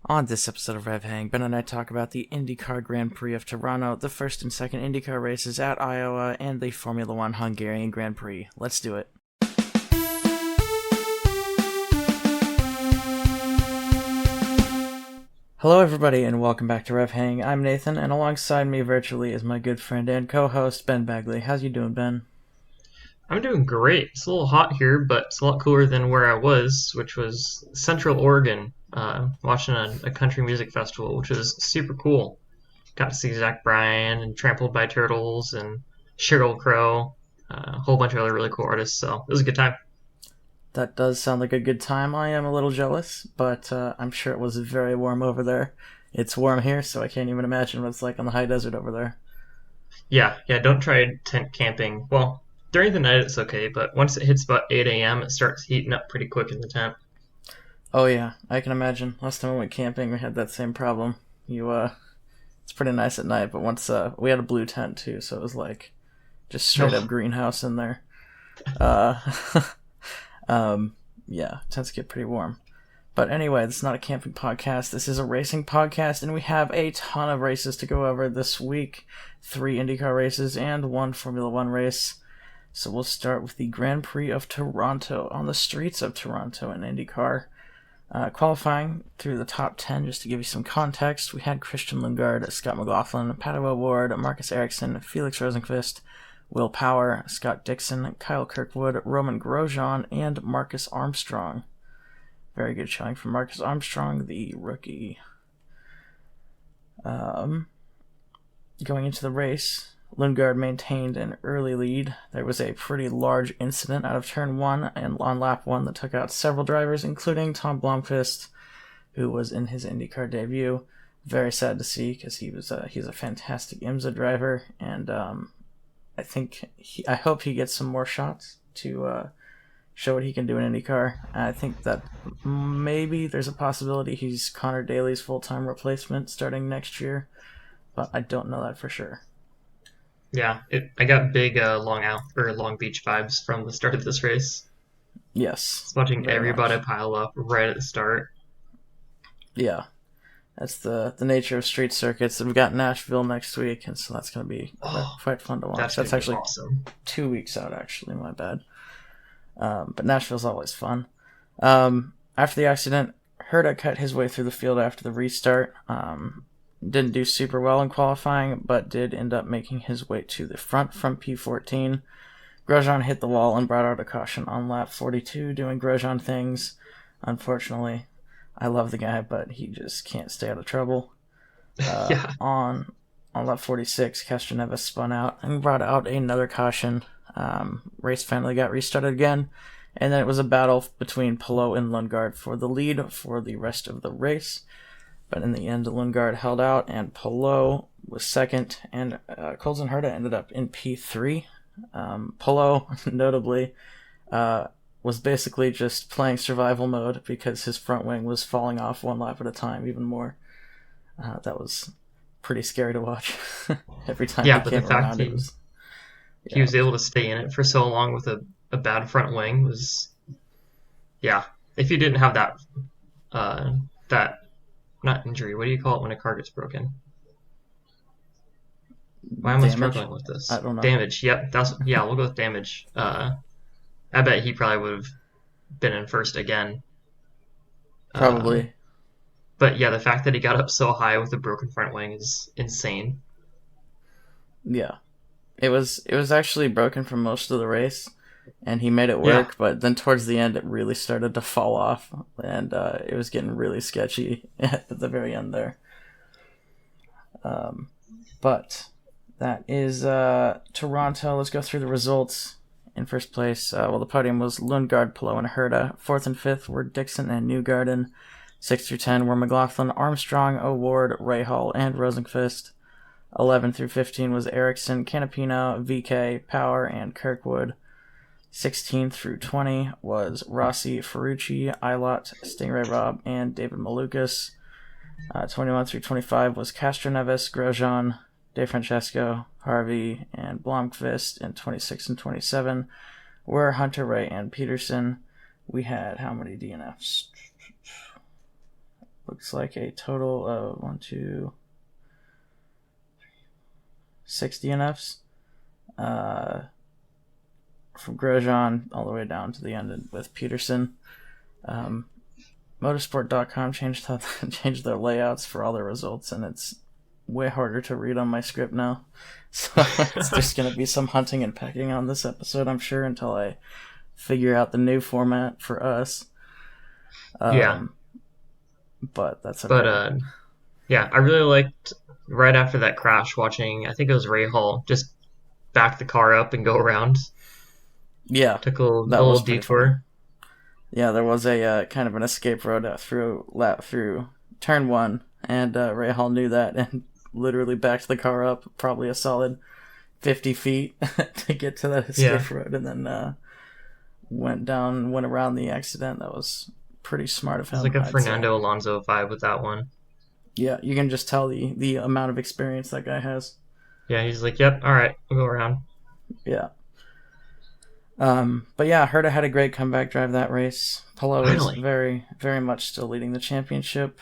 On this episode of RevHang, Ben and I talk about the IndyCar Grand Prix of Toronto, the first and second IndyCar races at Iowa, and the Formula One Hungarian Grand Prix. Let's do it. Hello everybody, and welcome back to RevHang. I'm Nathan, and alongside me virtually is my good friend and co-host, Ben Bagley. How's you doing, Ben? I'm doing great. It's a little hot here, but it's a lot cooler than where I was, which was Central Oregon, watching a country music festival, which was super cool. Got to see Zach Bryan and Trampled by Turtles and Sheryl Crow, a whole bunch of other really cool artists, so it was a good time. That does sound like a good time. I am a little jealous, but I'm sure it was very warm over there. It's warm here, so I can't even imagine what it's like on the high desert over there. Yeah, don't try tent camping. Well, during the night it's okay, but once it hits about 8 a.m., it starts heating up pretty quick in the tent. Oh yeah, I can imagine. Last time I went camping, we had that same problem. It's pretty nice at night, but once we had a blue tent too, so it was like just straight up Oh, greenhouse in there. Uh, yeah, tends to get pretty warm. But anyway, this is not a camping podcast. This is a racing podcast, and we have a ton of races to go over this week. 3 IndyCar races and 1 Formula One race. So we'll start with the Grand Prix of Toronto on the streets of Toronto in IndyCar. Qualifying through the top 10, just to give you some context, we had Christian Lundgaard, Scott McLaughlin, Pato O'Ward, Marcus Ericsson, Felix Rosenqvist, Will Power, Scott Dixon, Kyle Kirkwood, Roman Grosjean, and Marcus Armstrong. Very good showing from Marcus Armstrong, the rookie. Going into the race, Lundgaard maintained an early lead. There was a pretty large incident out of turn 1 and on lap 1 that took out several drivers, including Tom Blomqvist, who was in his IndyCar debut. Very sad to see because he's a fantastic IMSA driver, and I hope he gets some more shots to show what he can do in IndyCar. I think that maybe there's a possibility he's Connor Daly's full-time replacement starting next year, but I don't know that for sure. yeah, I got big Long Beach vibes from the start of this race. Yes, Just watching very everybody much. pile up right at the start. Yeah, that's the nature of street circuits. And we've got Nashville next week, and so that's going to be Oh, quite fun to watch. that's gonna That's be actually awesome. 2 weeks out, actually, my bad. But Nashville's always fun. After the accident, Herta cut his way through the field after the restart. Didn't do super well in qualifying, but did end up making his way to the front from P14. Grosjean hit the wall and brought out a caution on lap 42, doing Grosjean things. Unfortunately, I love the guy, but he just can't stay out of trouble. Yeah, On lap 46, Castroneves spun out and brought out another caution. Race finally got restarted again, and then it was a battle between Palou and Lundgaard for the lead for the rest of the race. But in the end, Lundgaard held out, and Palou was second, and Colson Herta ended up in P3. Palou, notably, was basically just playing survival mode because his front wing was falling off one lap at a time even more. That was pretty scary to watch. Every time yeah, he but the came fact around, it was... he Yeah, was able to stay in it for so long with a bad front wing was, yeah. If he didn't have that not injury, what do you call it when a car gets broken? Why am I damage? struggling with I this? don't know. Damage. Yep, yeah. We'll go with damage. I bet he probably would have been in first again. Uh, Probably. but yeah, the fact that he got up so high with a broken front wing is insane. Yeah. It was actually broken for most of the race, and he made it Yeah, work, but then towards the end it really started to fall off, and it was getting really sketchy at the very end there. But that is Toronto. Let's go through the results. In first place, the podium was Lundgaard, Palou, and Herta. Fourth and fifth were Dixon and Newgarden. 6 through 10 were McLaughlin, Armstrong, O'Ward, Rahal, and Rosenqvist. 11 through 15 was Ericsson, Canapino, VK, Power, and Kirkwood. 16 through 20 was Rossi, Ferrucci, Ilott, Stingray Robb, and David Malukas. 21 through 25 was Castroneves, Grosjean, De Francesco, Harvey, and Blomqvist. And 26 and 27 were Hunter Ray and Peterson. We had how many DNFs? looks like a total of 6 DNFs. From Grosjean all the way down to the end with Peterson. Motorsport.com changed their layouts for all their results, and it's way harder to read on my script now. So it's just going to be some hunting and pecking on this episode, I'm sure, until I figure out the new format for us. Yeah. But that's okay. But, yeah, I really liked, right after that crash, watching, I think it was Ray Hall, just back the car up and go around. Yeah. Took a little detour. Funny. Yeah, there was a kind of an escape road through turn 1, and Ray Hall knew that and literally backed the car up probably a solid 50 feet to get to that escape road, and then went around the accident. That was pretty smart of him. It's like a Fernando Alonso vibe with that one. Yeah, you can just tell the amount of experience that guy has. Yeah, he's like, yep, all right, we'll go around. Yeah. But yeah, Herta had a great comeback drive that race. Palou is very, very much still leading the championship.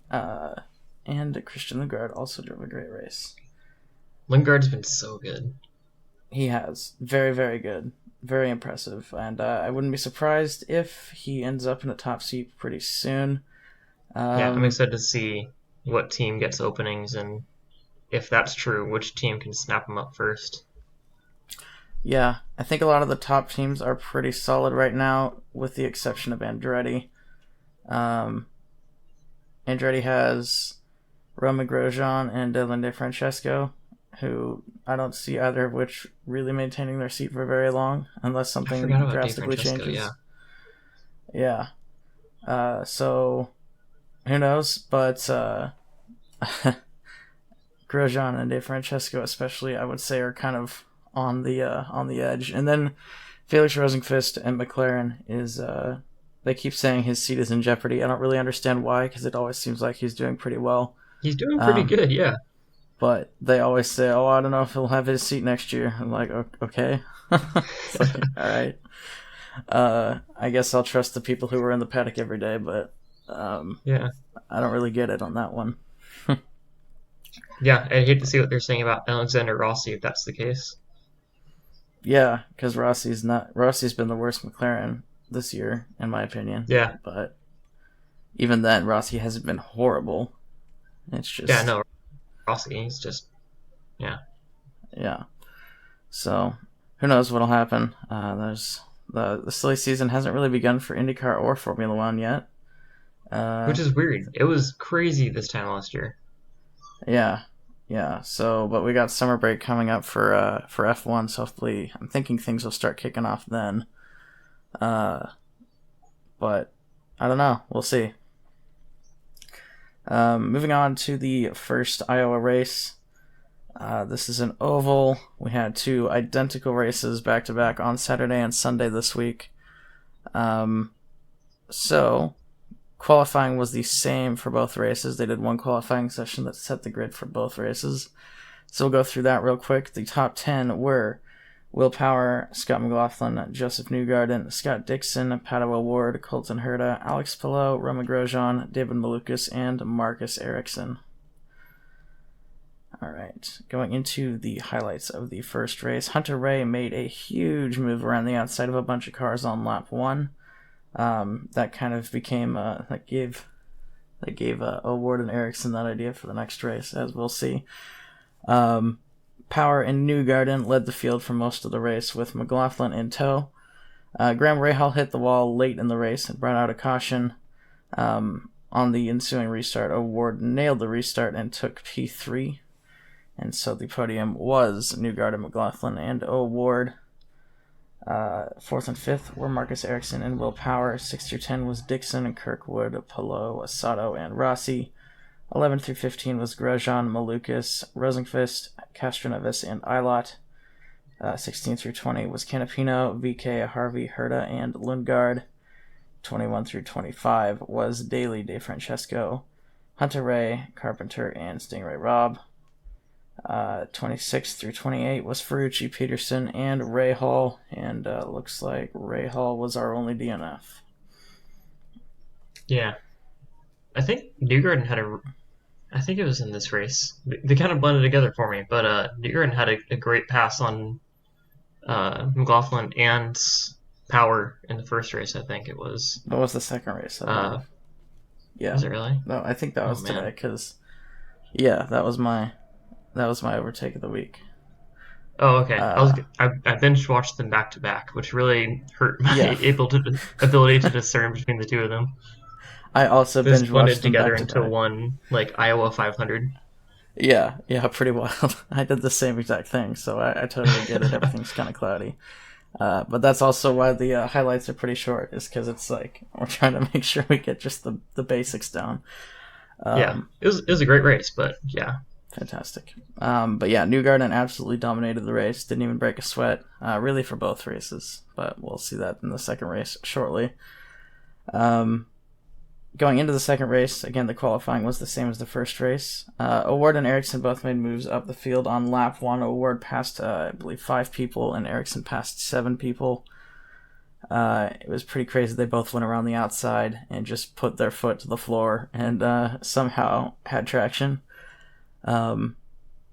And Christian Lundgaard also drove a great race. Lundgaard's been so good. He has. Very, very good. Very impressive. And I wouldn't be surprised if he ends up in a top seat pretty soon. Yeah, I'm excited to see what team gets openings, and if that's true, which team can snap them up first. Yeah, I think a lot of the top teams are pretty solid right now, with the exception of Andretti. Andretti has Romain Grosjean and Dylan DeFrancesco, who I don't see either of which really maintaining their seat for very long, unless something drastically changes. Yeah. So, who knows? But Grosjean and DeFrancesco especially, I would say, are kind of on the edge. And then Felix Rosenqvist and McLaren is they keep saying his seat is in jeopardy. I don't really understand why, because it always seems like he's doing pretty well. He's doing pretty good, yeah. But they always say, "Oh, I don't know if he'll have his seat next year." I'm like, okay, like, all right. I guess I'll trust the people who are in the paddock every day, but yeah, I don't really get it on that one. Yeah, I'd hate to see what they're saying about Alexander Rossi if that's the case. Yeah, because Rossi's been the worst McLaren this year, in my opinion. Yeah. But even then, Rossi hasn't been horrible. It's just... Yeah, no, Rossi, he's just... Yeah. Yeah. So, who knows what'll happen. The silly season hasn't really begun for IndyCar or Formula One yet. Which is weird. It was crazy this time last year. Yeah. So, but we got summer break coming up for F1, so hopefully, I'm thinking things will start kicking off then. But I don't know. We'll see. Moving on to the first Iowa race. This is an oval. We had two identical races back to back on Saturday and Sunday this week. So qualifying was the same for both races. They did one qualifying session that set the grid for both races. So we'll go through that real quick. The top 10 were Will Power, Scott McLaughlin, Joseph Newgarden, Scott Dixon, Pato O'Ward, Colton Herta, Alex Palou, Romain Grosjean, David Malukas, and Marcus Ericsson. Alright, going into the highlights of the first race. Hunter Ray made a huge move around the outside of a bunch of cars on lap 1. That kind of became, that gave O'Ward and Ericsson that idea for the next race, as we'll see. Power and Newgarden led the field for most of the race, with McLaughlin in tow. Graham Rahal hit the wall late in the race and brought out a caution. On the ensuing restart, O'Ward nailed the restart and took P3. And so the podium was Newgarden, McLaughlin, and O'Ward. 4th and 5th were Marcus Ericsson and Will Power. 6 through 10 was Dixon and Kirkwood, Palou, Asado, and Rossi. 11 through 15 was Grosjean, Malukas, Rosenqvist, Castroneves, and Eilert. 16 through 20 was Canapino, VK, Harvey, Herta, and Lundgaard. 21 through 25 was Daly, DeFrancesco, Hunter Ray, Carpenter, and Stingray Robb. 26 through 28 was Ferrucci, Peterson, and Ray Hall, and looks like Ray Hall was our only DNF. Yeah. I think Newgarden had I think it was in this race. They kind of blended together for me, but Newgarden had a great pass on McLaughlin and Power in the first race. I think it was. That was the second race, I Uh, believe. Yeah. was it really? No, I think that Oh was today man. because yeah, that was my overtake of the week. Oh, okay. Uh, I binge watched them back to back, which really hurt yeah, my ability to discern between the two of them. I also They just binge blended watched them together back to into back. one like Iowa 500. Yeah, yeah, pretty wild. I did the same exact thing, so I totally get it. Everything's kind of cloudy. But that's also why the highlights are pretty short, is because it's like we're trying to make sure we get just the basics down. Yeah, Um, it was a great race, but yeah, Fantastic. But yeah, Newgarden absolutely dominated the race. Didn't even break a sweat, really, for both races. But we'll see that in the second race shortly. Um, Going into the second race, again, the qualifying was the same as the first race. O'Ward and Ericsson both made moves up the field on lap one. O'Ward passed, I believe, 5 people, and Ericsson passed 7 people. It was pretty crazy. They both went around the outside and just put their foot to the floor and somehow had traction. Um,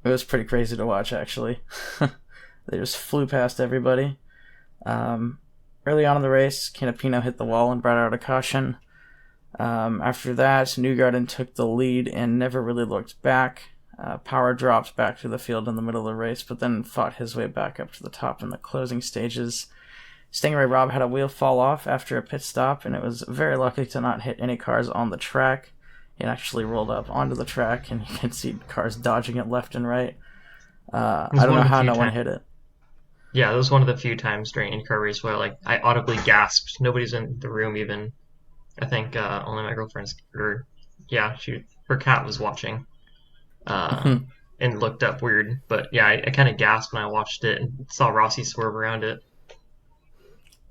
it was pretty crazy to watch, actually. They just flew past everybody. Early on in the race, Canapino hit the wall and brought out a caution. After that, Newgarden took the lead and never really looked back. Power dropped back to the field in the middle of the race, but then fought his way back up to the top in the closing stages. Stingray Robb had a wheel fall off after a pit stop, and it was very lucky to not hit any cars on the track. It actually rolled up onto the track, and you can see cars dodging it left and right. it was I don't one know of the how few no one times. hit it. Yeah, that was one of the few times during IndyCar race where like I audibly gasped. Nobody's in the room even. I think only my girlfriend's or yeah, her cat was watching and looked up weird. But yeah, I kind of gasped when I watched it and saw Rossi swerve around it.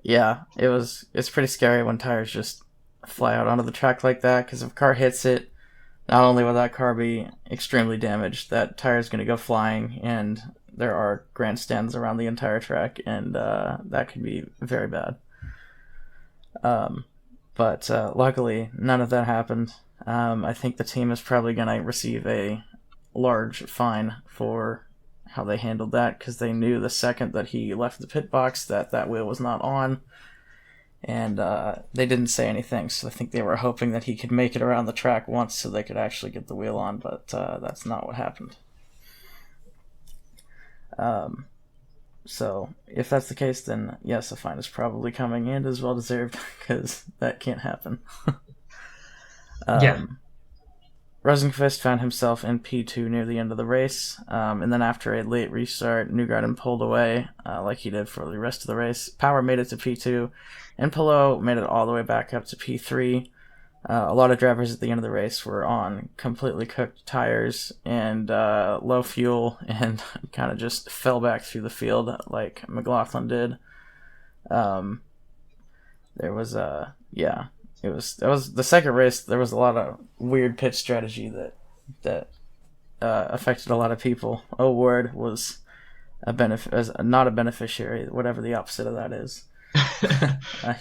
Yeah, it's pretty scary when tires just fly out onto the track like that, because if a car hits it, not only will that car be extremely damaged, that tire is going to go flying, and there are grandstands around the entire track, and that could be very bad. But luckily, none of that happened. I think the team is probably going to receive a large fine for how they handled that, because they knew the second that he left the pit box that wheel was not on, and they didn't say anything. So I think they were hoping that he could make it around the track once so they could actually get the wheel on, but that's not what happened. So if that's the case, then yes, a fine is probably coming, and is well deserved, because that can't happen. Yeah, Rosenqvist found himself in P2 near the end of the race, and then after a late restart, Newgarden pulled away, like he did for the rest of the race. Power made it to P2, and Palou made it all the way back up to P3. A lot of drivers at the end of the race were on completely cooked tires and low fuel, and kind of just fell back through the field like McLaughlin did. Um, there was yeah, it was the second race. There was a lot of weird pit strategy that affected a lot of people. O'Ward was not a beneficiary, whatever the opposite of that is.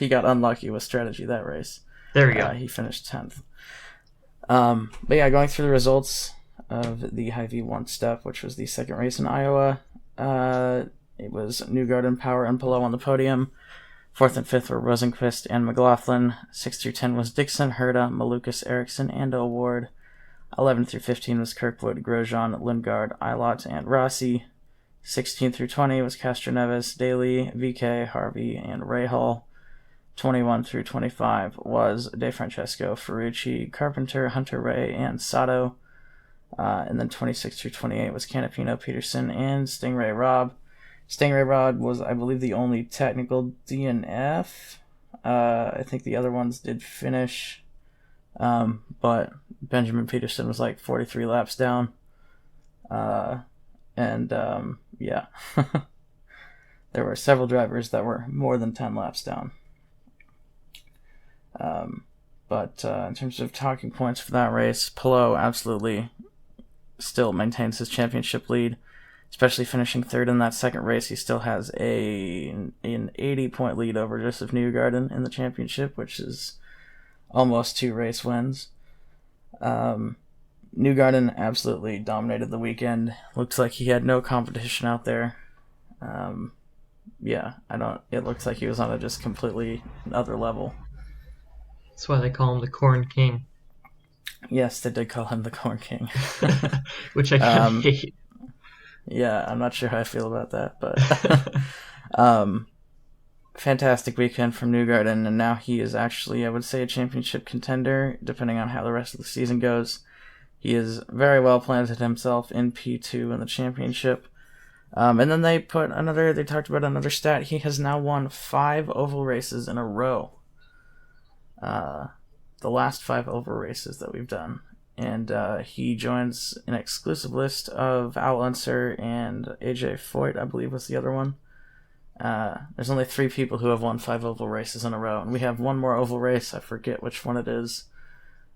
He got unlucky with strategy that race. there we go. He finished 10th. But yeah, going through the results of the High V1 step, which was the second race in Iowa, it was Newgarden, Power, and Palou on the podium. 4th and 5th were Rosenqvist and McLaughlin. 6 through 10 was Dixon, Herta, Malukas, Ericsson, and O'Ward. 11 through 15 was Kirkwood, Grosjean, Lundgaard, Eilert, and Rossi. 16 through 20 was Castroneves, Daly, VK, Harvey, and Rahal. 21 through 25 was De Francesco, Ferrucci, Carpenter, Hunter Ray, and Sato. And then 26 through 28 was Canapino, Peterson, and Stingray Robb. Stingray Robb was, I believe, the only technical DNF. I think the other ones did finish. But Benjamin Peterson was like 43 laps down. Yeah. There were several drivers that were more than 10 laps down. But in terms of talking points for that race, Palou absolutely still maintains his championship lead, especially finishing third in that second race. He still has an 80-point lead over Joseph Newgarden in the championship, which is almost 2 race wins. Newgarden absolutely dominated the weekend. Looks like he had no competition out there. It looks like he was on a just completely other level. That's why they call him the Corn King. Yes, they did call him the Corn King. Which I kind of hate. Yeah, I'm not sure how I feel about that, but fantastic weekend from Newgarden, and now he is actually, I would say, a championship contender, depending on how the rest of the season goes. He is very well planted himself in P2 in the championship. And then they talked about another stat. He has now won 5 oval races in a row. The last 5 oval races that we've done. And he joins an exclusive list of Al Unser and AJ Foyt, I believe was the other one. There's only 3 people who have won 5 oval races in a row. And we have one more oval race. I forget which one it is.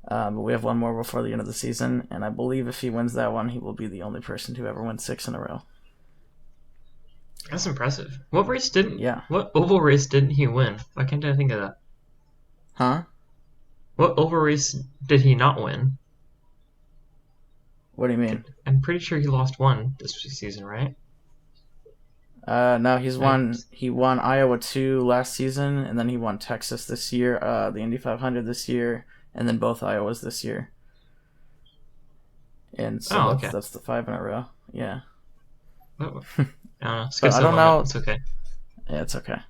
But we have one more before the end of the season. And I believe if he wins that one, he will be the only person to ever win 6 in a row. That's impressive. What oval race didn't he win? Why can't I think of that? Huh? What oval race did he not win? What do you mean? I'm pretty sure he lost one this season, right? No, he won Iowa 2 last season, and then he won Texas this year, the Indy 500 this year, and then both Iowas this year. And so that's the 5 in a row. Yeah. I don't know. It's okay. Yeah, it's okay.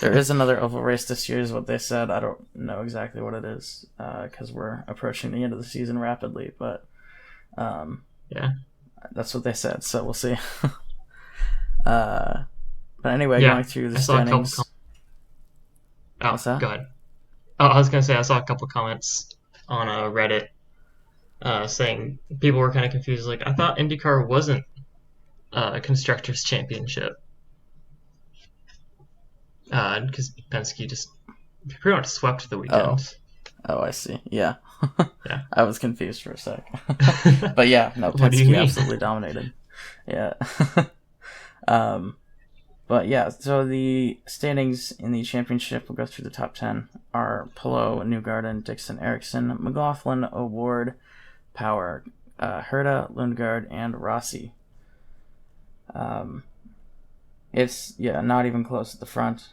There is another oval race this year, is what they said. I don't know exactly what it is, because we're approaching the end of the season rapidly, but that's what they said, so we'll see. But anyway, going through the standings. What's that? Go ahead. Oh, I was going to say I saw a couple comments on Reddit saying people were kind of confused. Like, I thought IndyCar wasn't a Constructors' Championship. Because Penske just pretty much swept the weekend. Oh, I see. Yeah. Yeah. I was confused for a sec. But yeah, no, Penske absolutely dominated. Yeah. But yeah, so the standings in the championship, we'll go through the top 10, are Palou, Newgarden, Dixon, Ericsson, McLaughlin, O'Ward, Power, Herta, Lundgaard, and Rossi. It's not even close at the front.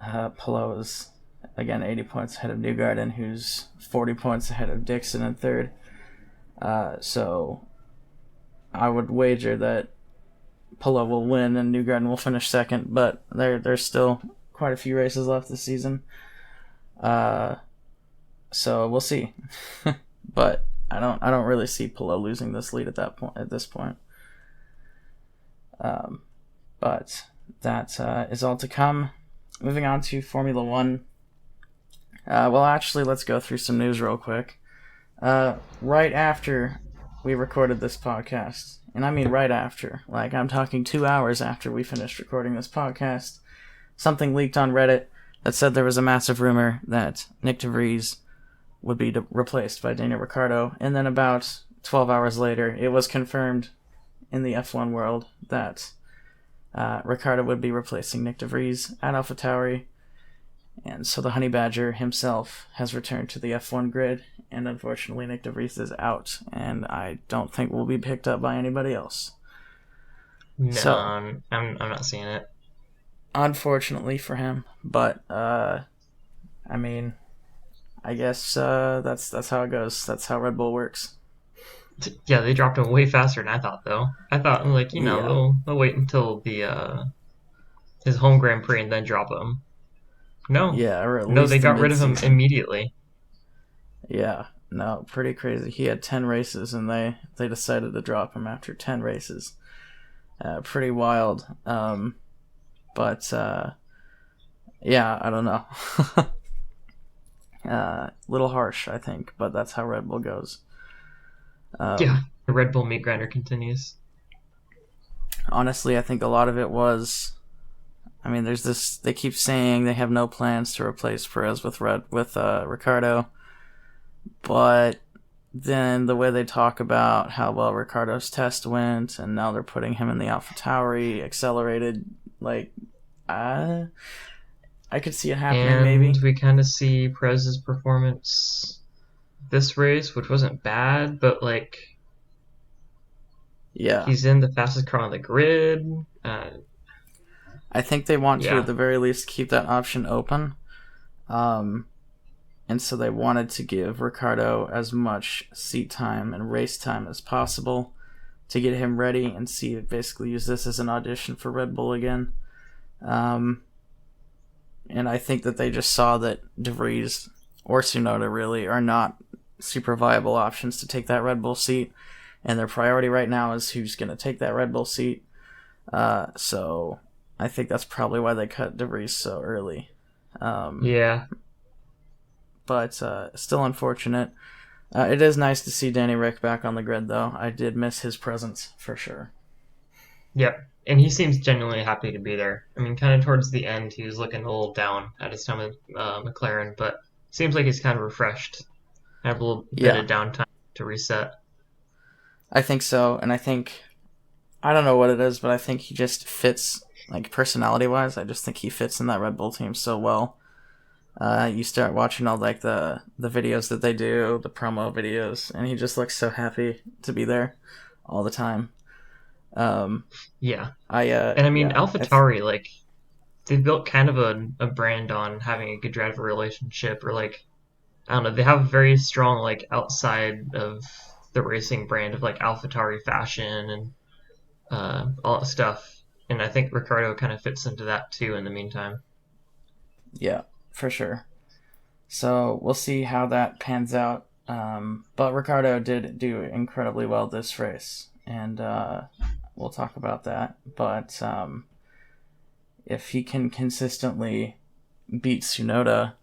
Palou is again 80 points ahead of Newgarden, who's 40 points ahead of Dixon in third. So I would wager that Palou will win and Newgarden will finish second, but there's still quite a few races left this season. So we'll see. But I don't really see Palou losing this lead at this point. But that is all to come. Moving on to Formula One. Actually, let's go through some news real quick. Right after we recorded this podcast, and I mean right after, like I'm talking 2 hours after we finished recording this podcast, something leaked on Reddit that said there was a massive rumor that Nick DeVries would be replaced by Daniel Ricciardo, and then about 12 hours later, it was confirmed in the F1 world that Ricciardo would be replacing Nick DeVries at AlphaTauri, and so the Honey Badger himself has returned to the F1 grid, and unfortunately Nick DeVries is out, and I don't think will be picked up by anybody else. No, so, I'm not seeing it. Unfortunately for him, but I mean, I guess that's how it goes. That's how Red Bull works. Yeah, they dropped him way faster than I thought, though. I thought, they'll wait until the his home Grand Prix and then drop him. No. Yeah, or at no, least they got rid of him immediately. Yeah, no, pretty crazy. He had 10 races, and they decided to drop him after 10 races. Pretty wild. But yeah, I don't know. Little harsh, I think, but that's how Red Bull goes. Yeah, the Red Bull meat grinder continues. Honestly, I think a lot of it was, I mean, there's this, they keep saying they have no plans to replace Perez with Ricciardo, but then the way they talk about how well Ricciardo's test went, and now they're putting him in the AlphaTauri accelerated, like, I could see it happening, and maybe. We kind of see Perez's performance this race, which wasn't bad, but like Yeah. he's in the fastest car on the grid. Uh, I think they want to, at yeah, the very least, keep that option open. Um, and so they wanted to give Ricardo as much seat time and race time as possible to get him ready and basically use this as an audition for Red Bull again. Um, and I think that they just saw that De Vries or Tsunoda really are not super viable options to take that Red Bull seat, and their priority right now is who's going to take that Red Bull seat. So I think that's probably why they cut De Vries so early. Um, yeah, but still unfortunate. It is nice to see Danny Rick back on the grid, though. I did miss his presence for sure. yep. And he seems genuinely happy to be there. I mean, kind of towards the end, he was looking a little down at his time with McLaren, but seems like he's kind of refreshed. Have a little bit Yeah, of downtime to reset. I think so, and I don't know what it is, but I think he just fits, like personality wise. I just think he fits in that Red Bull team so well. You start watching all like the videos that they do, the promo videos, and he just looks so happy to be there all the time. Um, Yeah. I And I mean, yeah, AlphaTauri, like, they've built kind of a brand on having a good driver relationship, or like, I don't know, they have a very strong, like, outside of the racing brand of like AlphaTauri fashion and all that stuff. And I think Ricardo kind of fits into that too in the meantime. yeah, for sure. So we'll see how that pans out. But Ricardo did do incredibly well this race, and we'll talk about that. But if he can consistently beat Tsunoda,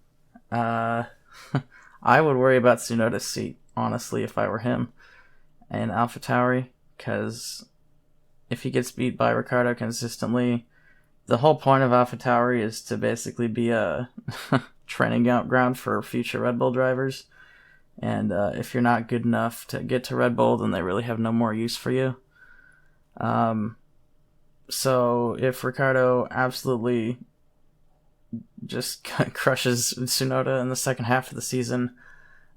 uh, I would worry about Tsunoda's seat, honestly, if I were him and AlphaTauri, because if he gets beat by Ricardo consistently, the whole point of AlphaTauri is to basically be a training ground for future Red Bull drivers. And if you're not good enough to get to Red Bull, then they really have no more use for you. Um, so if Ricardo absolutely just crushes Tsunoda in the second half of the season,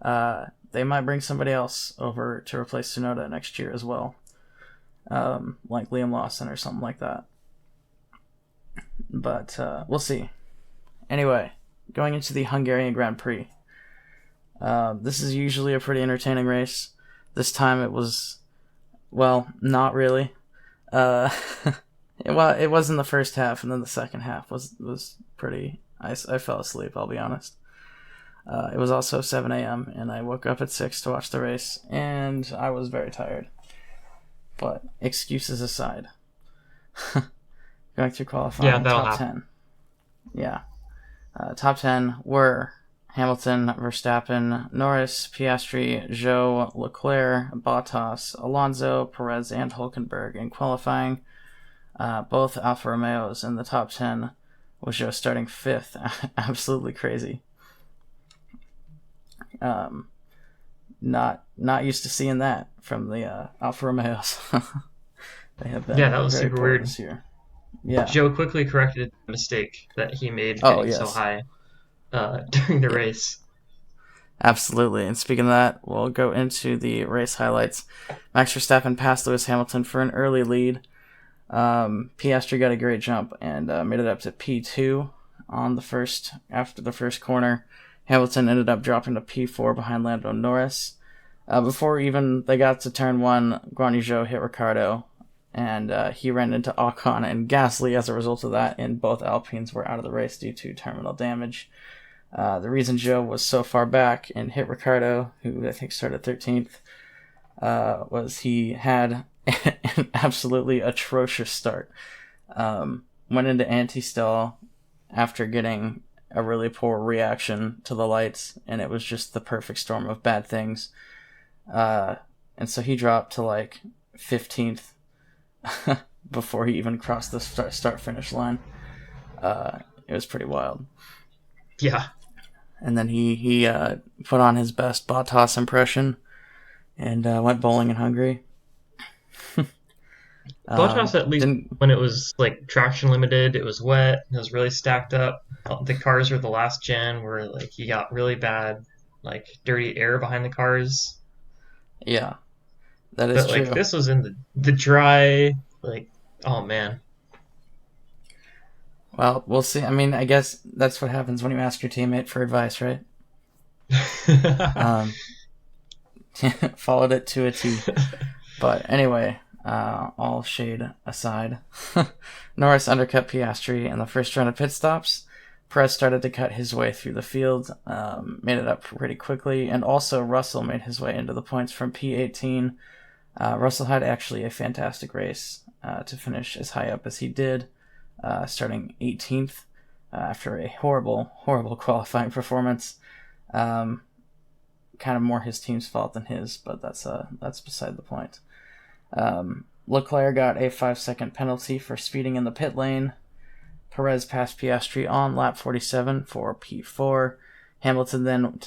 they might bring somebody else over to replace Tsunoda next year as well, like Liam Lawson or something like that. But we'll see. Anyway, going into the Hungarian Grand Prix. This is usually a pretty entertaining race. This time it was, well, not really. Uh, it was in the first half, and then the second half was pretty. I fell asleep, I'll be honest. It was also 7 a.m., and I woke up at 6 to watch the race, and I was very tired. But excuses aside, going through Yeah, qualifying, that'll top happen. 10. Yeah. Top 10 were Hamilton, Verstappen, Norris, Piastri, Zhou, Leclerc, Bottas, Alonso, Perez, and Hulkenberg. In qualifying, both Alfa Romeos in the top 10, with Zhou starting 5th. Absolutely crazy. Not used to seeing that from the Alfa Romeos. They have Yeah, been that was very super poor weird. this year. Yeah. Joe quickly corrected the mistake that he made Oh, getting so yes. high during the Yeah. race. Absolutely. And speaking of that, we'll go into the race highlights. Max Verstappen passed Lewis Hamilton for an early lead. Piastri got a great jump and made it up to P2 after the first corner. Hamilton ended up dropping to P4 behind Lando Norris. Before even they got to turn 1, Guan Yu Zhou hit Ricciardo, and he ran into Ocon and Gasly as a result of that, and both Alpines were out of the race due to terminal damage. The reason Joe was so far back and hit Ricciardo, who I think started 13th, was he had an absolutely atrocious start. Went into anti-stall after getting a really poor reaction to the lights, and it was just the perfect storm of bad things. And so he dropped to like 15th before he even crossed the start-finish line. It was pretty wild. Yeah. And then he put on his best Bottas impression and went bowling in Hungary. Bottas, at least Didn't when it was like traction limited, it was wet, it was really stacked up. The cars were the last gen where like he got really bad like dirty air behind the cars. Yeah, that is But like true. this was in the dry, like, oh man. Well, we'll see. I mean, I guess that's what happens when you ask your teammate for advice, right? Um, followed it to a T. But anyway, all shade aside, Norris undercut Piastri in the first round of pit stops. Perez started to cut his way through the field, made it up pretty quickly, and also Russell made his way into the points from P18. Russell had actually a fantastic race to finish as high up as he did, starting 18th after a horrible, horrible qualifying performance. Kind of more his team's fault than his, but that's beside the point. Leclerc got a 5-second penalty for speeding in the pit lane. Perez passed Piastri on lap 47 for P4. Hamilton then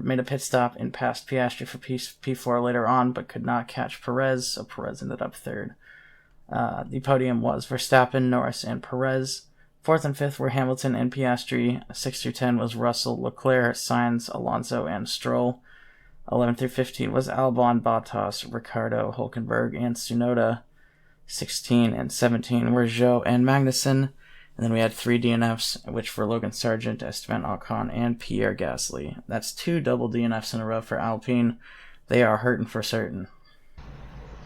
made a pit stop and passed Piastri for P4 later on, but could not catch Perez, so Perez ended up third. The podium was Verstappen, Norris, and Perez. Fourth and fifth were Hamilton and Piastri. 6 through 10 was Russell, Leclerc, Sainz, Alonso, and Stroll. 11 through 15 was Albon, Bottas, Ricciardo, Hülkenberg, and Tsunoda. 16 and 17 were Zhou and Magnussen. And then we had 3 DNFs, which were Logan Sargent, Esteban Ocon, and Pierre Gasly. That's 2 double DNFs in a row for Alpine. They are hurting for certain.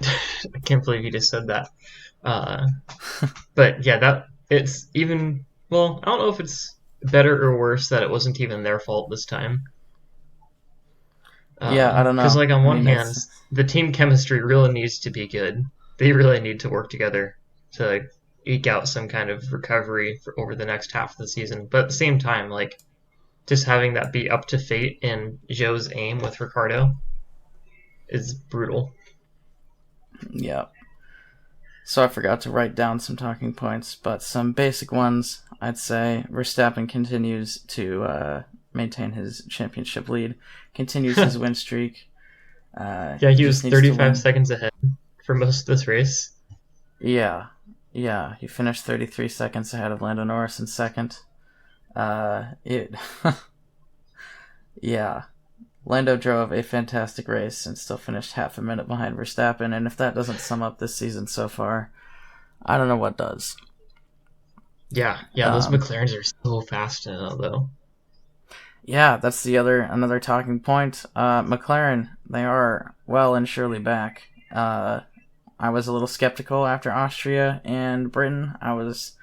I can't believe you just said that. But yeah, that it's even, well, I don't know if it's better or worse that it wasn't even their fault this time. Yeah, I don't know. Because like on I one mean, hand, the team chemistry really needs to be good. They really need to work together to like, eke out some kind of recovery over the next half of the season. But at the same time, like just having that be up to fate in Zhou's aim with Ricciardo is brutal. Yeah. So I forgot to write down some talking points, but some basic ones, I'd say Verstappen continues to maintain his championship lead, continues his win streak. Yeah, he was 35 seconds ahead for most of this race. Yeah, he finished 33 seconds ahead of Lando Norris in second. Yeah. Lando drove a fantastic race and still finished half a minute behind Verstappen, and if that doesn't sum up this season so far, I don't know what does. Yeah, those McLarens are so fast now, though. Yeah, that's another talking point. McLaren, they are well and surely back. I was a little skeptical after Austria and Britain. I was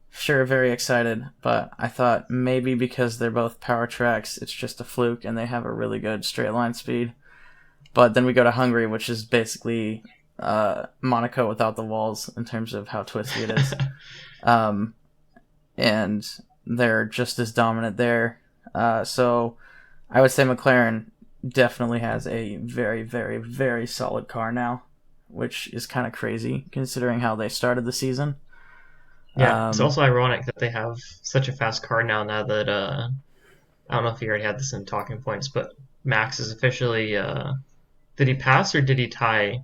sure very excited, but I thought maybe because they're both power tracks, it's just a fluke and they have a really good straight line speed. But then we go to Hungary, which is basically Monaco without the walls in terms of how twisty it is. And they're just as dominant there. So I would say McLaren definitely has a very, very, very solid car now, which is kind of crazy considering how they started the season. Yeah, it's also ironic that they have such a fast car now that, I don't know if you already had this in talking points, but Max is officially, did he pass or did he tie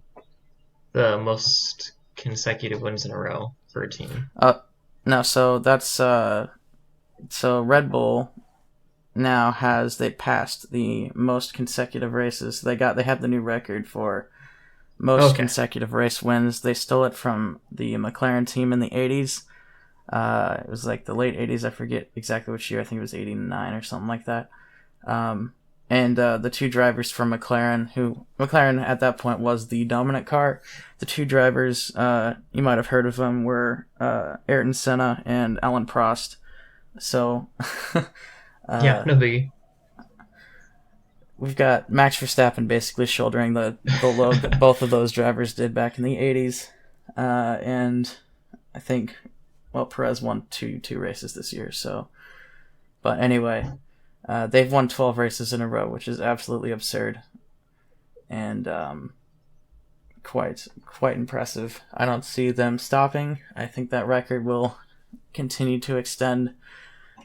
the most consecutive wins in a row for a team? No, so that's, so Red Bull now they passed the most consecutive races. They have the new record for most consecutive race wins. They stole it from the McLaren team in the 80s. It was like the late 80s. I forget exactly which year. I think it was 89 or something like that. And the 2 drivers from McLaren at that point was the dominant car. The 2 drivers, you might have heard of them, were Ayrton Senna and Alan Prost. So, yeah, no biggie. We've got Max Verstappen basically shouldering the load that both of those drivers did back in the 80s. And I think, well, Perez won two races this year. So, but anyway, they've won 12 races in a row, which is absolutely absurd. And quite impressive. I don't see them stopping. I think that record will continue to extend.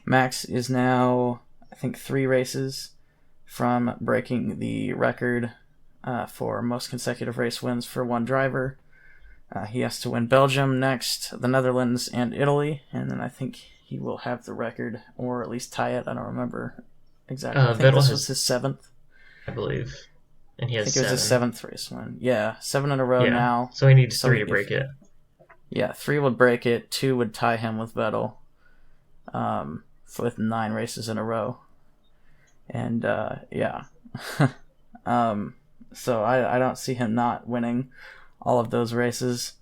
Max is now, I think, 3 races from breaking the record for most consecutive race wins for one driver. He has to win Belgium next, the Netherlands, and Italy, and then I think he will have the record, or at least tie it. I don't remember exactly. I think this was his 7th. I believe. And he I has think it was his 7. 7th race win. Yeah, 7 in a row Yeah. now. So he needs 3 to break it. Yeah, 3 would break it. 2 would tie him with Vettel. With 9 races in a row. And, yeah. So I don't see him not winning all of those races.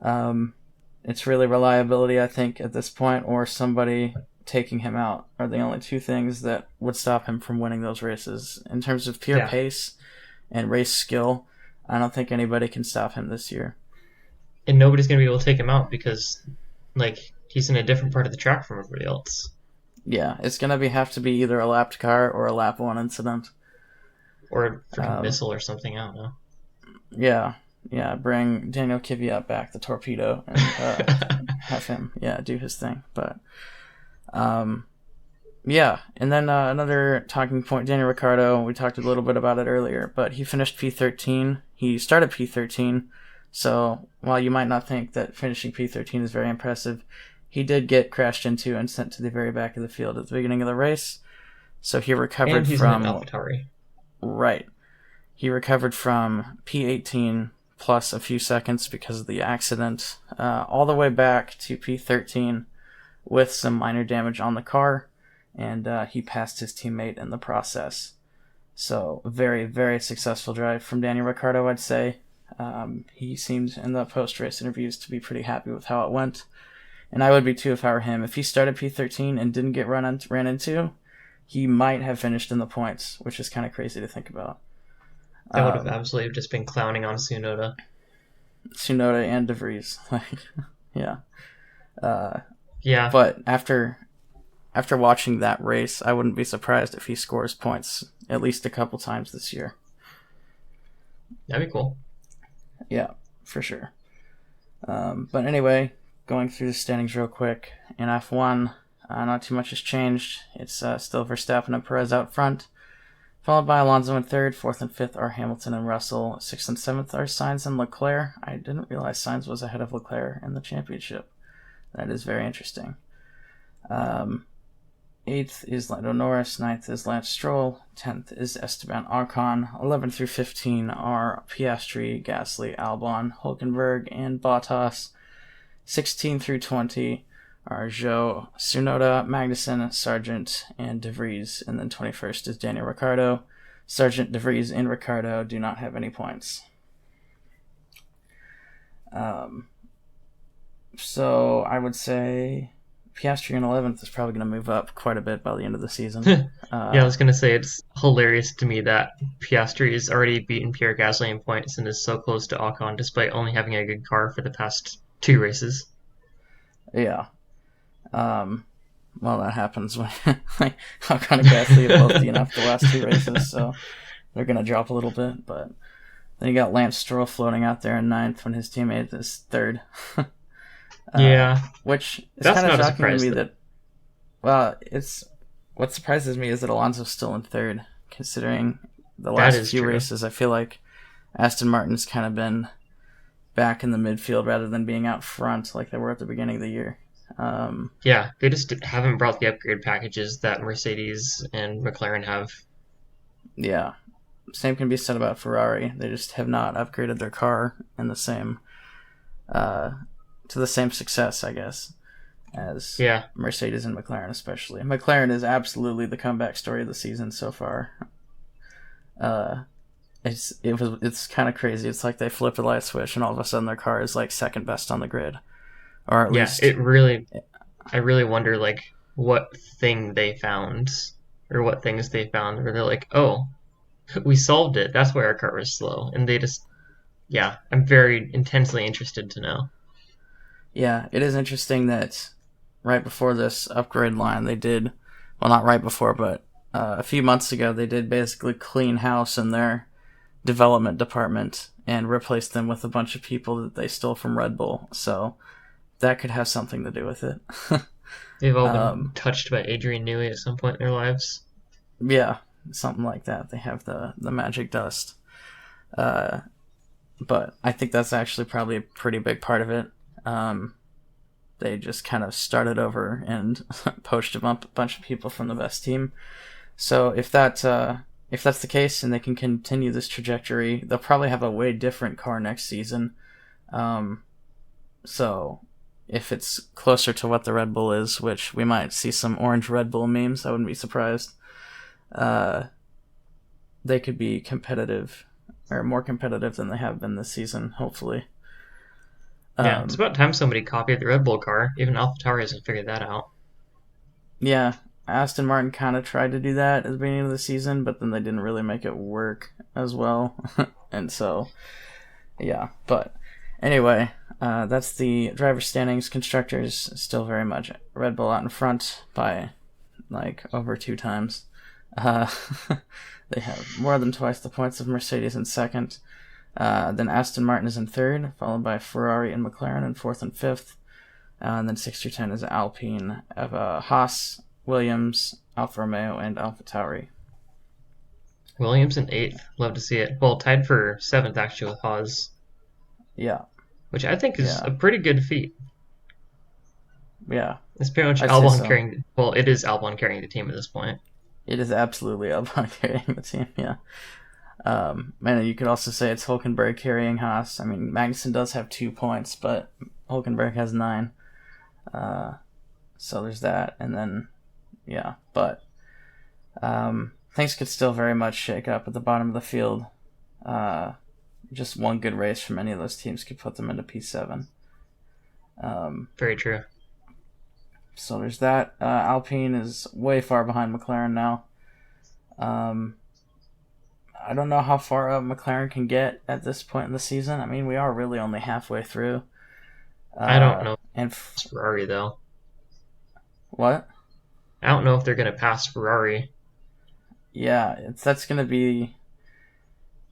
It's really reliability, I think, at this point, or somebody taking him out are the only 2 things that would stop him from winning those races. In terms of pure pace and race skill, I don't think anybody can stop him this year. And nobody's going to be able to take him out because, like, he's in a different part of the track from everybody else. Yeah, it's going to have to be either a lapped car or a lap 1 incident. Or a freaking missile or something, I don't know. Yeah, bring Daniel Kvyat back, the torpedo, and have him, do his thing. But, yeah, and then another talking point, Daniel Ricciardo, we talked a little bit about it earlier, but he finished P13. He started P13, so while you might not think that finishing P13 is very impressive, he did get crashed into and sent to the very back of the field at the beginning of the race. So he recovered and he's from... in an AlphaTauri. Right. He recovered from P18 plus a few seconds because of the accident, all the way back to P13 with some minor damage on the car, and he passed his teammate in the process. So very, very successful drive from Daniel Ricciardo, I'd say. He seemed in the post-race interviews to be pretty happy with how it went, and I would be too if I were him. If he started P13 and didn't get ran into, he might have finished in the points, which is kind of crazy to think about. That would have absolutely just been clowning on Tsunoda. Tsunoda and De Vries. Yeah. Yeah. But after watching that race, I wouldn't be surprised if he scores points at least a couple times this year. That'd be cool. Yeah, for sure. But anyway, going through the standings real quick. In F1, not too much has changed. It's still Verstappen and Perez out front, followed by Alonso in 3rd. 4th and 5th are Hamilton and Russell. 6th and 7th are Sainz and Leclerc. I didn't realize Sainz was ahead of Leclerc in the championship. That is very interesting. 8th is Lando Norris. 9th is Lance Stroll. 10th is Esteban Ocon. 11 through 15 are Piastri, Gasly, Albon, Hulkenberg, and Bottas. 16 through 20 are Zhou, Tsunoda, Magnussen, Sargent, and De Vries. And then 21st is Daniel Ricciardo. Sargent, De Vries, and Ricciardo do not have any points. So I would say Piastri in 11th is probably going to move up quite a bit by the end of the season. Yeah, I was going to say it's hilarious to me that Piastri has already beaten Pierre Gasly in points and is so close to Ocon despite only having a good car for the past 2 races. Yeah. Well, that happens when Ocon and Gasly have both been up the last 2 races, so they're going to drop a little bit. But then you got Lance Stroll floating out there in 9th when his teammate is 3rd. Yeah. Which is kind of shocking to me that... Well, what surprises me is that Alonso's still in 3rd, considering the last few races. I feel like Aston Martin's kind of been back in the midfield rather than being out front like they were at the beginning of the year. Yeah, they just haven't brought the upgrade packages that Mercedes and McLaren have. Yeah. Same can be said about Ferrari. They just have not upgraded their car in the same... to the same success, I guess, as Mercedes and McLaren especially. McLaren is absolutely the comeback story of the season so far. It's kind of crazy. It's like they flipped a light switch and all of a sudden their car is like second best on the grid. Or at least I really wonder like what thing they found or what things they found where they're like, oh, we solved it. That's why our car was slow. And they just, I'm very intensely interested to know. Yeah, it is interesting that right before this upgrade line, they did, well, not right before, but a few months ago, they did basically clean house in their development department and replace them with a bunch of people that they stole from Red Bull. So that could have something to do with it. They've all been touched by Adrian Newey at some point in their lives. Yeah, something like that. They have the magic dust. But I think that's actually probably a pretty big part of it. They just kind of started over and poached a bunch of people from the best team. So if that's the case and they can continue this trajectory, they'll probably have a way different car next season. So if it's closer to what the Red Bull is, which we might see some orange Red Bull memes, I wouldn't be surprised. They could be competitive, or more competitive than they have been this season, hopefully. Yeah, it's about time somebody copied the Red Bull car. Even AlphaTauri hasn't figured that out. Yeah, Aston Martin kind of tried to do that at the beginning of the season, but then they didn't really make it work as well. And so, yeah. But anyway, that's the driver standings. Constructors still very much Red Bull out in front by like over 2 times. They have more than twice the points of Mercedes in second. Then Aston Martin is in third, followed by Ferrari and McLaren in fourth and fifth. And then 6 through 10 is Alpine, Haas, Williams, Alfa Romeo, and AlphaTauri. Williams in 8th. Love to see it. Well, tied for 7th, actually, with Haas. Yeah. Which I think is a pretty good feat. Yeah. It's pretty much Albon carrying... Well, it is Albon carrying the team at this point. It is absolutely Albon carrying the team, yeah. And you could also say it's Hülkenberg carrying Haas. I mean, Magnussen does have 2 points, but Hülkenberg has 9. So there's that. And then, yeah. But things could still very much shake up at the bottom of the field. Just one good race from any of those teams could put them into P7. Very true. So there's that. Alpine is way far behind McLaren now. I don't know how far up McLaren can get at this point in the season. I mean, we are really only halfway through. I don't know. And Ferrari, though. What? I don't know if they're going to pass Ferrari. Yeah, that's going to be...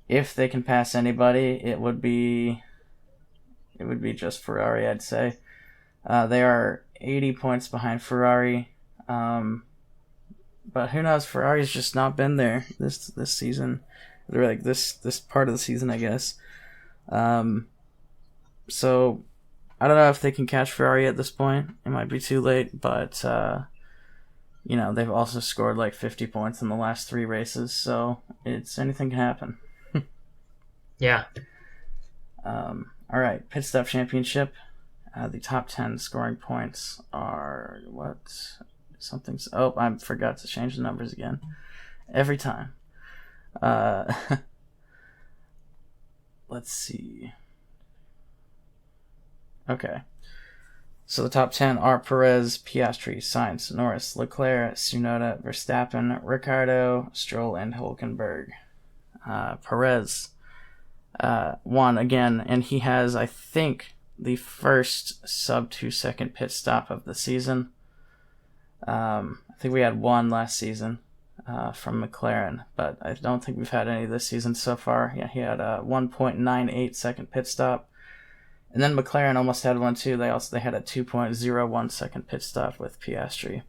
If they can pass anybody, it would be just Ferrari, I'd say. They are 80 points behind Ferrari. But who knows? Ferrari's just not been there this season. They're like this part of the season, I guess. So I don't know if they can catch Ferrari at this point. It might be too late, but they've also scored like 50 points in the last 3 races, so anything can happen. Yeah. All right, Pit Stop Championship. The top 10 scoring points are what? I forgot to change the numbers again. Every time. Let's see. Okay. So the top 10 are Perez, Piastri, Sainz, Norris, Leclerc, Tsunoda, Verstappen, Ricciardo, Stroll, and Hülkenberg. Perez won again, and he has, I think, the first sub-2 second pit stop of the season. I think we had 1 last season from McLaren, but I don't think we've had any this season so far. Yeah, he had a 1.98 second pit stop. And then McLaren almost had one too. They had a 2.01 second pit stop with Piastri.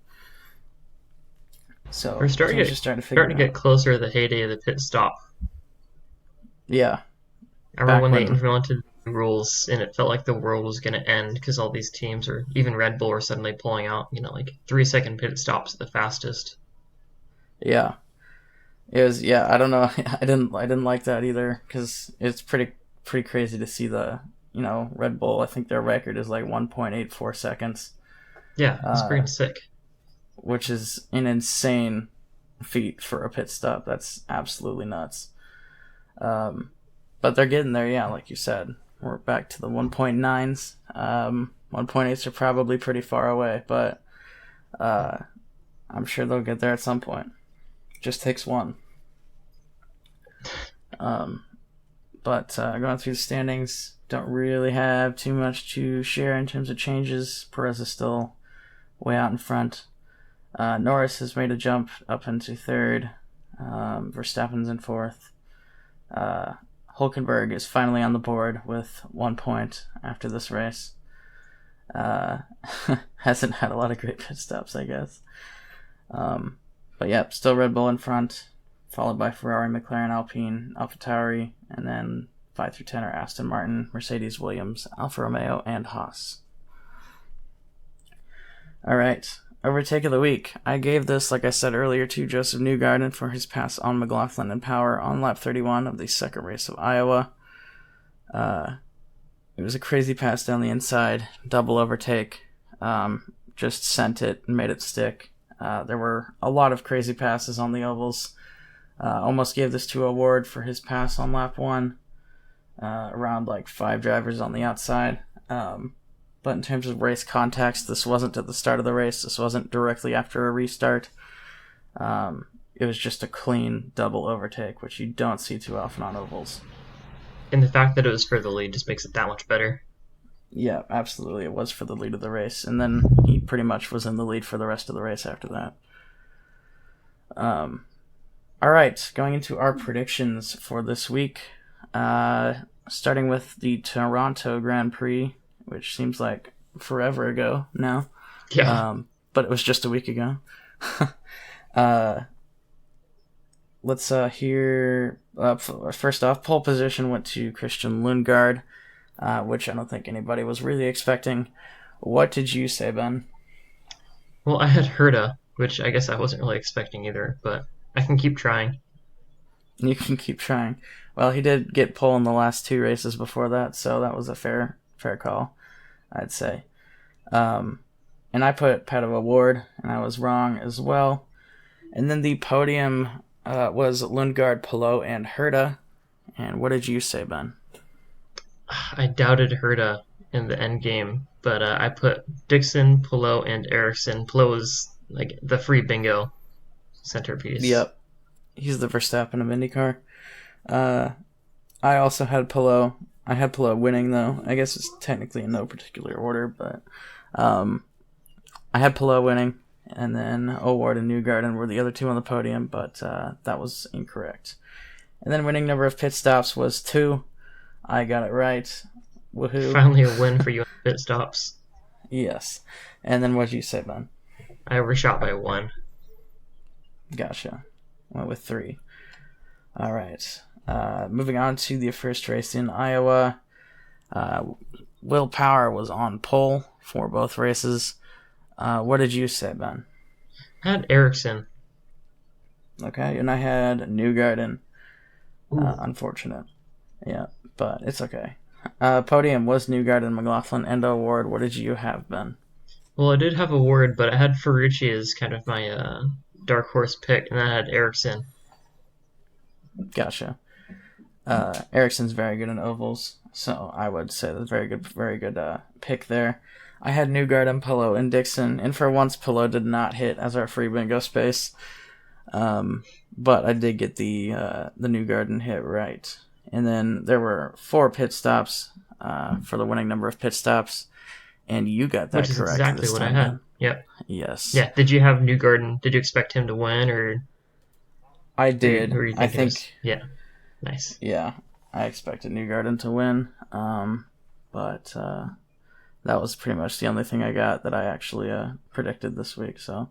So we're starting to get closer to the heyday of the pit stop. Yeah. I remember when they implemented the rules and it felt like the world was going to end because all these teams, or even Red Bull, were suddenly pulling out, like 3-second pit stops at the fastest. Yeah. It was, I don't know. I didn't like that either because it's pretty crazy to see the, Red Bull. I think their record is like 1.84 seconds. Yeah, that's pretty sick. Which is an insane feat for a pit stop. That's absolutely nuts. But they're getting there, yeah, like you said. We're back to the 1.9s. 1.8s are probably pretty far away, but I'm sure they'll get there at some point. Just takes one. But going through the standings, don't really have too much to share in terms of changes. Perez is still way out in front. Norris has made a jump up into third. Verstappen's in fourth. Hülkenberg is finally on the board with 1 point after this race. Hasn't had a lot of great pit stops, I guess. But yeah, still Red Bull in front, followed by Ferrari, McLaren, Alpine, AlphaTauri, and then 5 through 10 are Aston Martin, Mercedes, Williams, Alfa Romeo, and Haas. All right. overtake of the week. I gave this, like I said earlier, to Joseph Newgarden for his pass on McLaughlin and Power on lap 31 of the second race of Iowa. It was a crazy pass down the inside, double overtake. Just sent it and made it stick. There were a lot of crazy passes on the ovals. Almost gave this to Ward for his pass on lap 1. Around like 5 drivers on the outside. But in terms of race context, this wasn't at the start of the race. This wasn't directly after a restart. It was just a clean double overtake, which you don't see too often on ovals. And the fact that it was for the lead just makes it that much better. Yeah, absolutely. It was for the lead of the race. And then he pretty much was in the lead for the rest of the race after that. All right, going into our predictions for this week. Starting with the Toronto Grand Prix, which seems like forever ago now. Yeah. But it was just a week ago. Let's hear... first off, pole position went to Christian Lundgaard, which I don't think anybody was really expecting. What did you say, Ben? Well, I had Herta, which I guess I wasn't really expecting either, but I can keep trying. You can keep trying. Well, he did get pole in the last 2 races before that, so that was a fair call, I'd say. And I put Padova Ward, and I was wrong as well. And then the podium was Lundgaard, Palou, and Herta. And what did you say, Ben? I doubted Herta in the end game, but I put Dixon, Palou, and Ericsson. Palou was like the free bingo centerpiece. Yep. He's the Verstappen of IndyCar. I also had Palou. I had Palou winning, though. I guess it's technically in no particular order, but I had Palou winning, and then O'Ward and Newgarden were the other 2 on the podium, but that was incorrect. And then winning number of pit stops was 2. I got it right. Woohoo. Finally a win for you on pit stops. Yes. And then what did you say, Ben? I overshot by 1. Gotcha. Went with 3. All right. Moving on to the first race in Iowa. Will Power was on pole for both races. What did you say, Ben? I had Ericsson. Okay, and I had Newgarden. Unfortunate. Yeah, but it's okay. Podium was Newgarden, McLaughlin, and O'Ward. What did you have, Ben? Well, I did have a Ward, but I had Ferrucci as kind of my dark horse pick, and then I had Ericsson. Gotcha. Ericsson's very good in ovals, so I would say that's very good pick there. I had Newgarden, Palou, and Dixon, and for once Palou did not hit as our free bingo space, but I did get the Newgarden hit right. And then there were 4 pit stops for the winning number of pit stops, and you got that correct. Which is exactly what I had. Man. Yep. Yes. Yeah. Did you have Newgarden? Did you expect him to win, or? I did. I think. Yeah. Nice. Yeah, I expected Newgarden to win, but that was pretty much the only thing I got that I actually predicted this week. So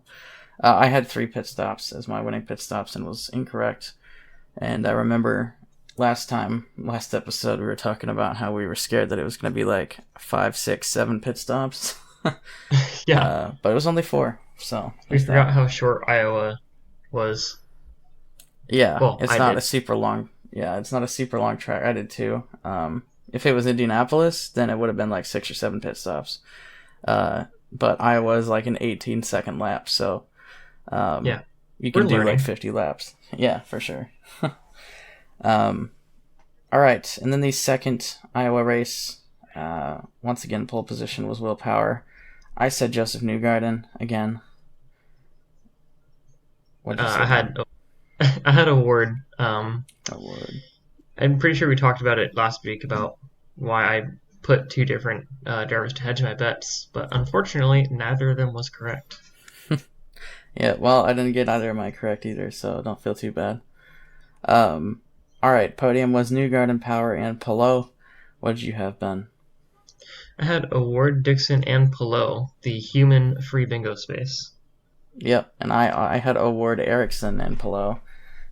I had 3 pit stops as my winning pit stops and was incorrect. And I remember last episode, we were talking about how we were scared that it was going to be like 5, 6, 7 pit stops. Yeah. But it was only 4. So we forgot how short Iowa was. Yeah, well, it's not a super long. Yeah, it's not a super long track. I did too. If it was Indianapolis, then it would have been like 6 or 7 pit stops. But Iowa is like an 18-second lap, so yeah, you can do like 50 laps. Yeah, for sure. All right, and then the second Iowa race, once again, pole position was Will Power. I said Joseph Newgarden again. What did you say? I had O'Ward. O'Ward. I'm pretty sure we talked about it last week about why I put 2 different drivers to hedge my bets, but unfortunately, neither of them was correct. Yeah, well, I didn't get either of mine correct either, so don't feel too bad. All right, podium was Newgarden, Power, and Palou. What did you have, Ben? I had O'Ward, Dixon, and Palou, the human free bingo space. Yep, and I had O'Ward, Ericsson, and Palou.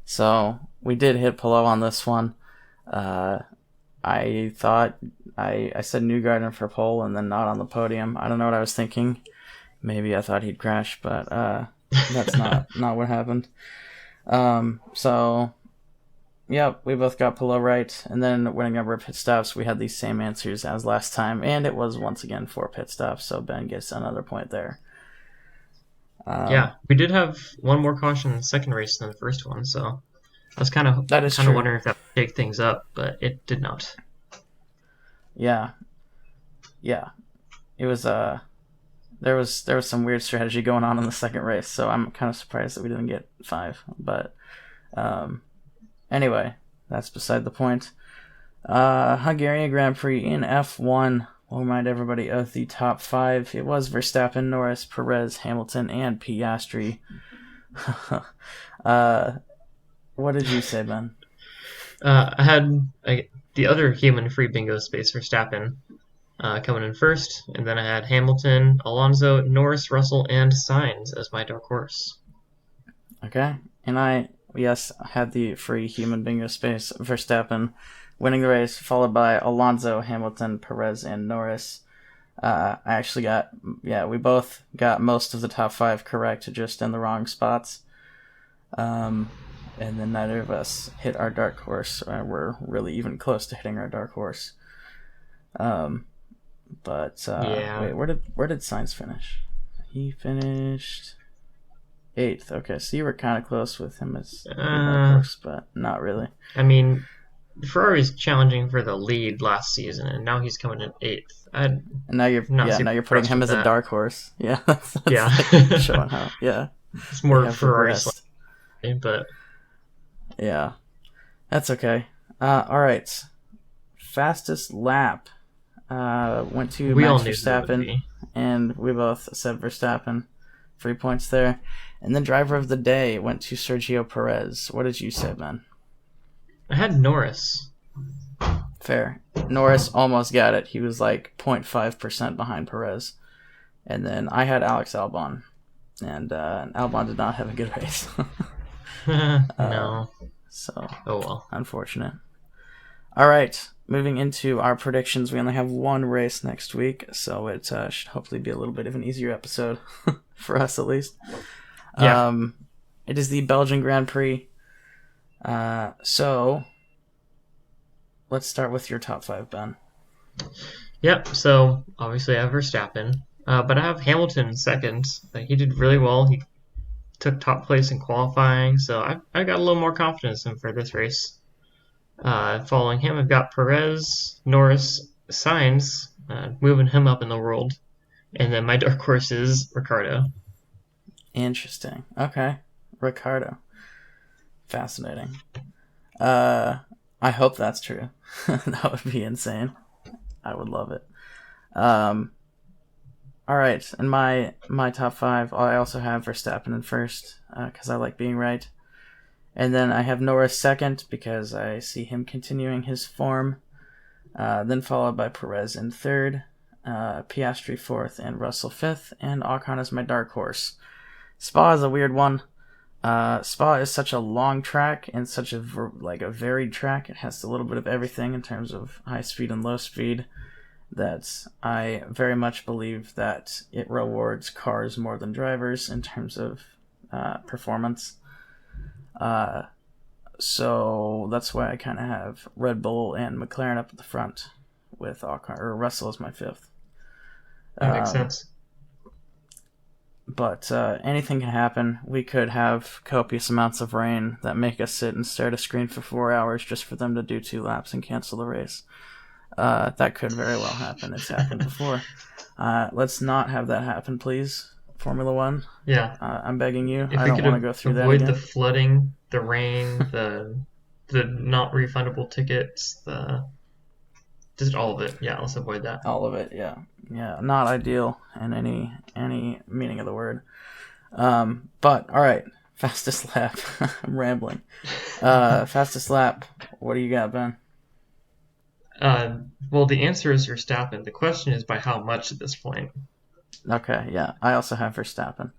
So we did hit Palou on this one. I thought I said Newgarden for pole and then not on the podium. I don't know what I was thinking. maybe I thought he'd crash, but that's not what happened. So, yep, we both got Pillow right. And then winning number of pit stops, we had these same answers as last time. And it was once again 4 pit stops, so Ben gets another point there. Yeah, we did have one more caution in the second race than the first one, so I was kind of wondering if that would shake things up, but it did not. Yeah. It was there was some weird strategy going on in the second race, so I'm kind of surprised that we didn't get 5. But anyway, that's beside the point. Hungarian Grand Prix in F1. We'll remind everybody of the top 5. It was Verstappen, Norris, Perez, Hamilton, and Piastri. What did you say, Ben? I had the other human free bingo space, Verstappen, coming in first, and then I had Hamilton, Alonso, Norris, Russell, and Sainz as my dark horse. Okay, and I had the free human bingo space, Verstappen, winning the race, followed by Alonso, Hamilton, Perez, and Norris. I actually we both got most of the top 5 correct, just in the wrong spots. And then neither of us hit our dark horse. We're really even close to hitting our dark horse. Wait, where did Sainz finish? He finished 8th. Okay, so you were kind of close with him as dark horse, but not really. I mean, Ferrari's challenging for the lead last season, and now he's coming in 8th. And now you're putting him as a dark horse. Yeah, that's showing how. Yeah, it's more Ferrari, but yeah, that's okay. All right, fastest lap went to Max Verstappen, and we both said Verstappen. 3 points there, and then driver of the day went to Sergio Perez. What did you say, Ben? I had Norris. Fair. Norris almost got it. He was like 0.5% behind Perez. And then I had Alex Albon. And Albon did not have a good race. No. So, oh well. Unfortunate. All right. Moving into our predictions. We only have one race next week. So it should hopefully be a little bit of an easier episode. For us, at least. Yeah. It is the Belgian Grand Prix. So let's start with your top 5, Ben. Yep. So obviously I have Verstappen, but I have Hamilton second. He did really well. He took top place in qualifying, so I got a little more confidence in for this race. Following him, I've got Perez, Norris, Sainz, moving him up in the world, and then my dark horse is Ricciardo. Interesting. Okay, Ricciardo. Fascinating. I hope that's true. That would be insane. I would love it. All right, and my top 5, I also have Verstappen in first because I like being right, and then I have Norris second because I see him continuing his form. Then followed by Perez in third, Piastri fourth, and Russell fifth, and Ocon is my dark horse. Spa is a weird one. Spa is such a long track and such a varied track. It has a little bit of everything in terms of high speed and low speed, that I very much believe that it rewards cars more than drivers in terms of performance. So that's why I kind of have Red Bull and McLaren up at the front with Ocon, or Russell as my 5th. That makes sense. But anything can happen. We could have copious amounts of rain that make us sit and stare at a screen for 4 hours just for them to do 2 laps and cancel the race. That could very well happen. It's happened before. Let's not have that happen, please. Formula One. Yeah. I'm begging you. If I we don't could want to go through that avoid again. the flooding, the rain, the not refundable tickets, just all of it. Yeah, let's avoid that. All of it, yeah. Yeah, not ideal in any meaning of the word. But, all right, fastest lap. I'm rambling. Fastest lap, what do you got, Ben? Well, the answer is Verstappen. The question is by how much at this point. Okay, yeah. I also have Verstappen.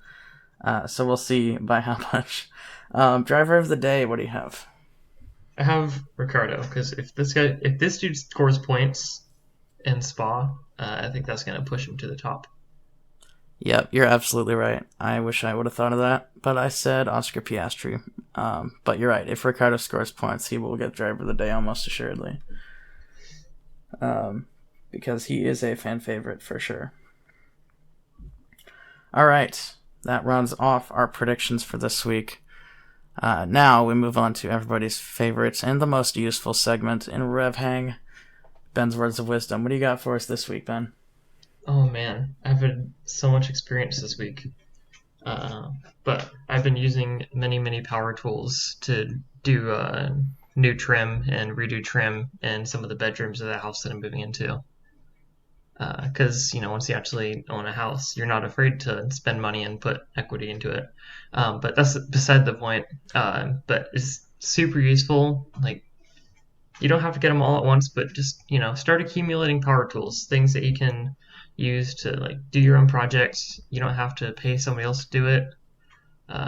So we'll see by how much. Driver of the day, what do you have? I have Ricciardo, because if this dude scores points in Spa, I think that's going to push him to the top. Yep, you're absolutely right. I wish I would have thought of that, but I said Oscar Piastri. But you're right. If Ricardo scores points, he will get driver of the day almost assuredly. Because he is a fan favorite for sure. All right, that rounds off our predictions for this week. Now we move on to everybody's favorites and the most useful segment in RevHang, Ben's Words of Wisdom. What do you got for us this week, Ben? Oh man, I've had so much experience this week. But I've been using many power tools to do new trim and redo trim in some of the bedrooms of the house that I'm moving into. Because once you actually own a house, you're not afraid to spend money and put equity into it. But that's beside the point. But it's super useful. Like, you don't have to get them all at once, but just start accumulating power tools, things that you can use to like do your own projects. You don't have to pay somebody else to do it.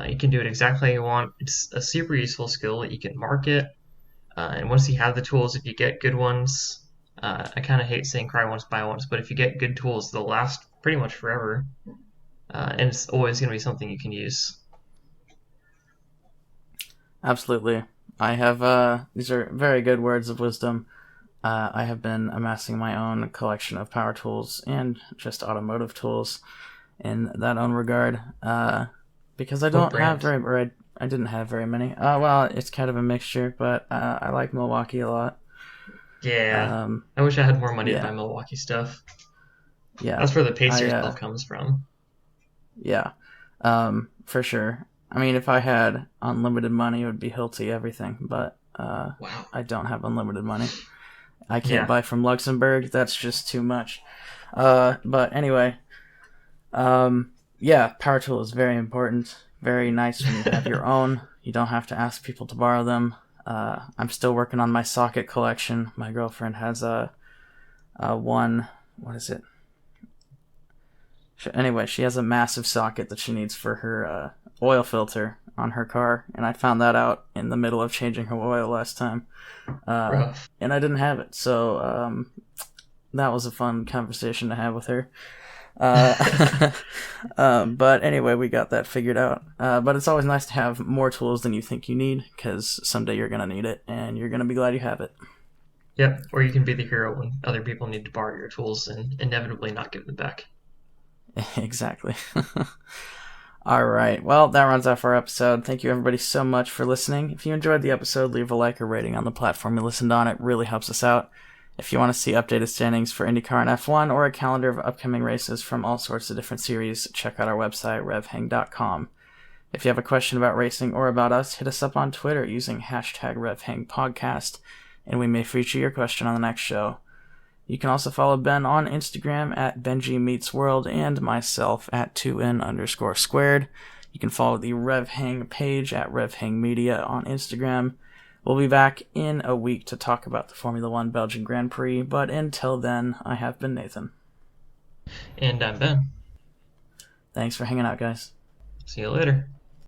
You can do it exactly how you want. It's a super useful skill that you can market. And once you have the tools, if you get good ones, I kind of hate saying cry once, buy once, but if you get good tools, they'll last pretty much forever. And it's always going to be something you can use. Absolutely. I have, these are very good words of wisdom. I have been amassing my own collection of power tools and just automotive tools in that own regard. Because I don't have I didn't have very many. Well, it's kind of a mixture, but I like Milwaukee a lot. Yeah. I wish I had more money to buy Milwaukee stuff. Yeah. That's where the Pacers stuff comes from. Yeah. For sure. I mean, if I had unlimited money, it would be Hilti everything, but wow. I don't have unlimited money. I can't buy from Luxembourg. That's just too much. But anyway, power tool is very important. Very nice when you have your own. You don't have to ask people to borrow them. I'm still working on my socket collection. My girlfriend has a one. What is it? Anyway, she has a massive socket that she needs for her oil filter on her car, and I found that out in the middle of changing her oil last time. And I didn't have it, so that was a fun conversation to have with her. But anyway, we got that figured out. But it's always nice to have more tools than you think you need, because someday you're going to need it, and you're going to be glad you have it. Yep, or you can be the hero when other people need to borrow your tools and inevitably not give them back. Exactly. All right. Well, that rounds off our episode. Thank you, everybody, so much for listening. If you enjoyed the episode, leave a like or rating on the platform you listened on. It really helps us out. If you want to see updated standings for IndyCar and F1 or a calendar of upcoming races from all sorts of different series, check out our website, RevHang.com. If you have a question about racing or about us, hit us up on Twitter using hashtag RevHangPodcast, and we may feature your question on the next show. You can also follow Ben on Instagram at BenjiMeetsWorld and myself at 2n_squared. You can follow the RevHang page at RevHang Media on Instagram. We'll be back in a week to talk about the Formula One Belgian Grand Prix, but until then, I have been Nathan. And I'm Ben. Thanks for hanging out, guys. See you later.